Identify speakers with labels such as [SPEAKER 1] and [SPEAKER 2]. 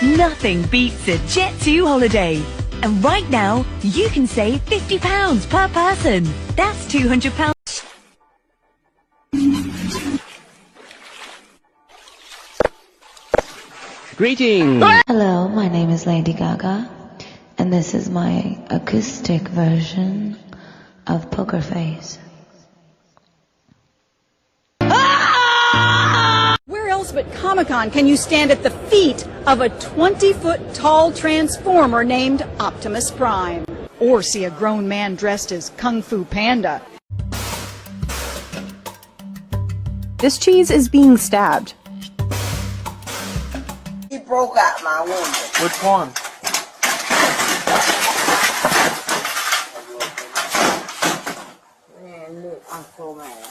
[SPEAKER 1] Nothing beats a Jet2 holiday. And right now, you can save £50 per person. That's £200.
[SPEAKER 2] Greetings!
[SPEAKER 3] Hello, my name is Lady Gaga, and this is my acoustic version of Poker Face.
[SPEAKER 4] Where else but Comic-Con can you stand at the feet of a 20-foot tall transformer named Optimus Prime? Or see a grown man dressed as Kung Fu Panda?
[SPEAKER 5] This cheese is being stabbed.
[SPEAKER 6] He broke out my window.
[SPEAKER 7] Which one?
[SPEAKER 6] Man, look, I'm so mad.